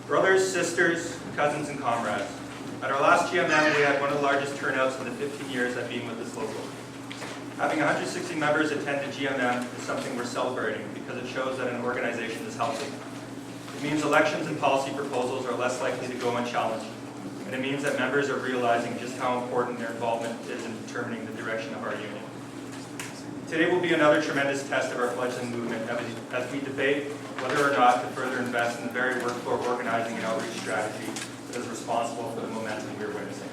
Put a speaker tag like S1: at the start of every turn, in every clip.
S1: Brothers, sisters, cousins, and comrades, at our last GMM we had one of the largest turnouts in the 15 years I've been with this local. Having 160 members attend a GMM is something we're celebrating because it shows that an organization is healthy. It means elections and policy proposals are less likely to go unchallenged, and it means that members are realizing just how important their involvement is in determining the direction of our union. Today will be another tremendous test of our fledgling movement as we debate whether or not to further invest in the very workflow organizing and outreach strategy that is responsible for the momentum we are witnessing.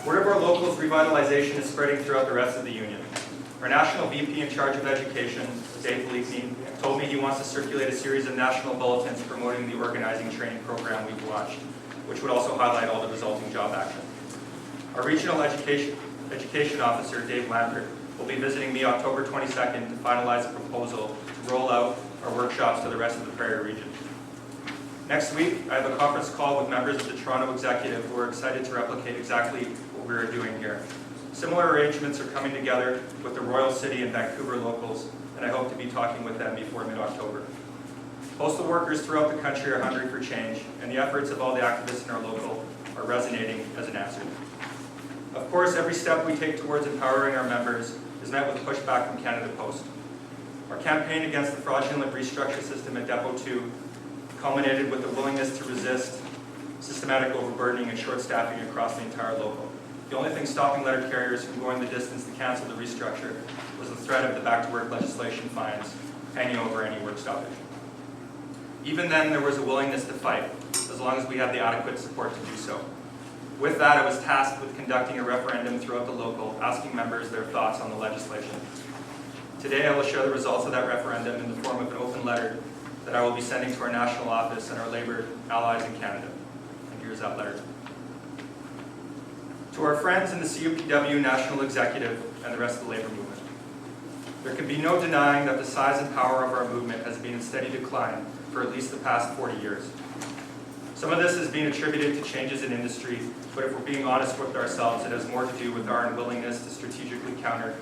S1: Word of our locals revitalization is spreading throughout the rest of the union. Our national VP in charge of education, Dave Leakney, told me he wants to circulate a series of national bulletins promoting the organizing training program we've launched, which would also highlight all the resulting job action. Our regional education officer, Dave Lambert, will be visiting me October 22nd to finalize a proposal to roll out our workshops to the rest of the Prairie region. Next week, I have a conference call with members of the Toronto Executive who are excited to replicate exactly what we are doing here. Similar arrangements are coming together with the Royal City and Vancouver locals, and I hope to be talking with them before mid-October. Postal workers throughout the country are hungry for change, and the efforts of all the activists in our local are resonating as an answer. Of course, every step we take towards empowering our members is met with pushback from Canada Post. Our campaign against the fraudulent restructure system at Depot 2 culminated with the willingness to resist systematic overburdening and short staffing across the entire local. The only thing stopping letter carriers from going the distance to cancel the restructure was the threat of the back-to-work legislation fines hanging over any work stoppage. Even then, there was a willingness to fight, as long as we had the adequate support to do so. With that, I was tasked with conducting a referendum throughout the local, asking members their thoughts on the legislation. Today, I will share the results of that referendum in the form of an open letter that I will be sending to our national office and our Labour allies in Canada. And here's that letter. To our friends in the CUPW National Executive and the rest of the Labour movement, there can be no denying that the size and power of our movement has been in steady decline for at least the past 40 years. Some of this has been attributed to changes in industry, but if we're being honest with ourselves, it has more to do with our unwillingness to strategically counter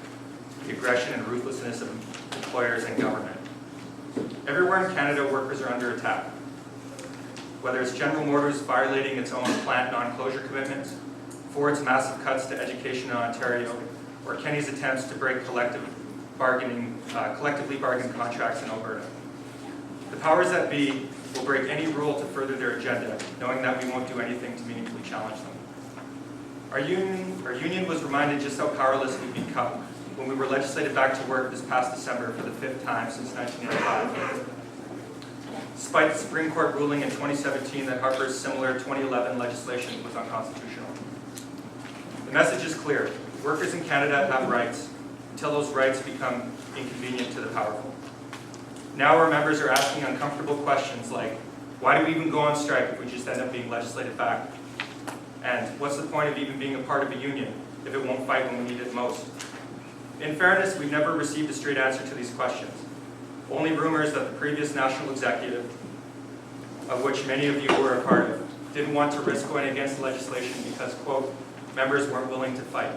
S1: the aggression and ruthlessness of employers and government. Everywhere in Canada, workers are under attack. Whether it's General Motors violating its own plant non-closure commitments, Ford's massive cuts to education in Ontario, or Kenny's attempts to break collectively bargained contracts in Alberta. The powers that be will break any rule to further their agenda, knowing that we won't do anything to meaningfully challenge them. Our union was reminded just how powerless we've become when we were legislated back to work this past December for the 5th time since 1985. Despite the Supreme Court ruling in 2017 that Harper's similar 2011 legislation was unconstitutional. The message is clear. Workers in Canada have rights until those rights become inconvenient to the powerful. Now our members are asking uncomfortable questions like, why do we even go on strike if we just end up being legislated back? And what's the point of even being a part of a union if it won't fight when we need it most? In fairness, we've never received a straight answer to these questions. Only rumors that the previous national executive, of which many of you were a part of, didn't want to risk going against the legislation because, quote, members weren't willing to fight.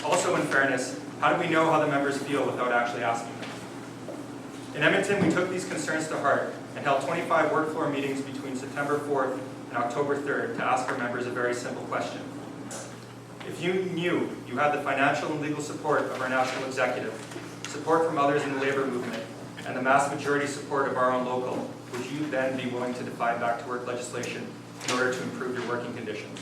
S1: Also, in fairness, how do we know how the members feel without actually asking them? In Edmonton, we took these concerns to heart and held 25 work floor meetings between September 4th and October 3rd to ask our members a very simple question. If you knew you had the financial and legal support of our national executive, support from others in the labour movement, and the mass majority support of our own local, would you then be willing to defy back-to-work legislation in order to improve your working conditions?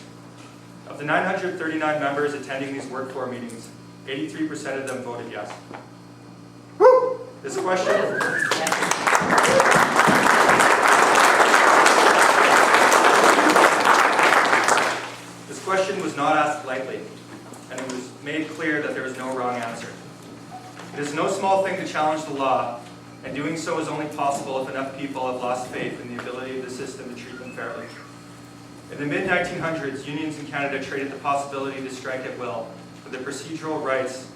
S1: Of the 939 members attending these work floor meetings, 83% of them voted yes. Woo! This question was not asked lightly, and it was made clear that there is no wrong answer. It is no small thing to challenge the law, and doing so is only possible if enough people have lost faith in the ability of the system to treat them fairly. In the mid-1900s, unions in Canada traded the possibility to strike at will for the procedural rights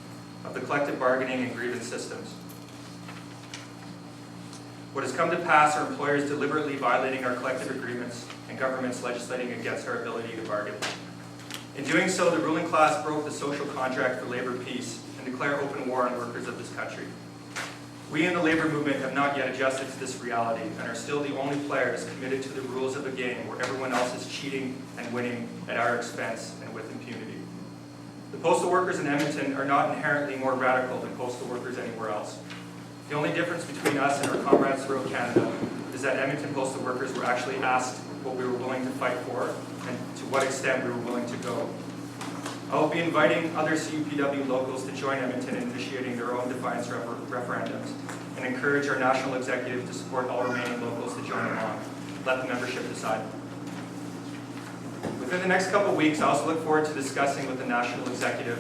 S1: of the collective bargaining and grievance systems. What has come to pass are employers deliberately violating our collective agreements and governments legislating against our ability to bargain. In doing so, the ruling class broke the social contract for labor peace and declared open war on workers of this country. We in the labor movement have not yet adjusted to this reality and are still the only players committed to the rules of a game where everyone else is cheating and winning at our expense and with impunity. The postal workers in Edmonton are not inherently more radical than postal workers anywhere else. The only difference between us and our comrades throughout Canada is that Edmonton postal workers were actually asked what we were willing to fight for and to what extent we were willing to go. I will be inviting other CUPW locals to join Edmonton in initiating their own defiance referendums and encourage our national executive to support all remaining locals to join along. Let the membership decide. Within the next couple of weeks, I also look forward to discussing with the national executive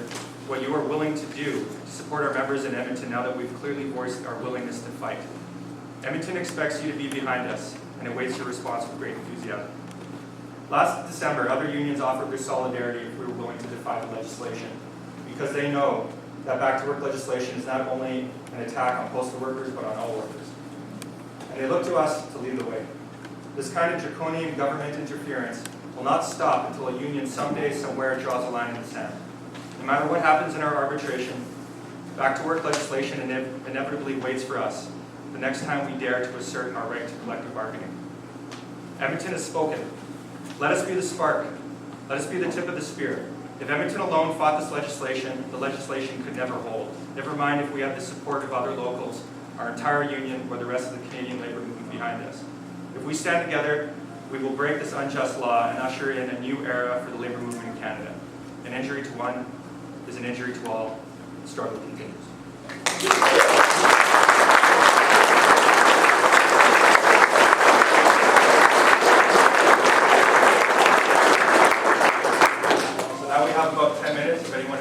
S1: what you are willing to do to support our members in Edmonton now that we've clearly voiced our willingness to fight. Edmonton expects you to be behind us and awaits your response with great enthusiasm. Last December, other unions offered their solidarity if we were willing to defy the legislation, because they know that back-to-work legislation is not only an attack on postal workers, but on all workers. And they look to us to lead the way. This kind of draconian government interference will not stop until a union someday, somewhere draws a line in the sand. No matter what happens in our arbitration, back-to-work legislation inevitably waits for us the next time we dare to assert our right to collective bargaining. Edmonton has spoken. Let us be the spark. Let us be the tip of the spear. If Edmonton alone fought this legislation, the legislation could never hold. Never mind if we have the support of other locals, our entire union, or the rest of the Canadian labour movement behind us. If we stand together, we will break this unjust law and usher in a new era for the labour movement in Canada. An injury to one is an injury to all. The struggle continues.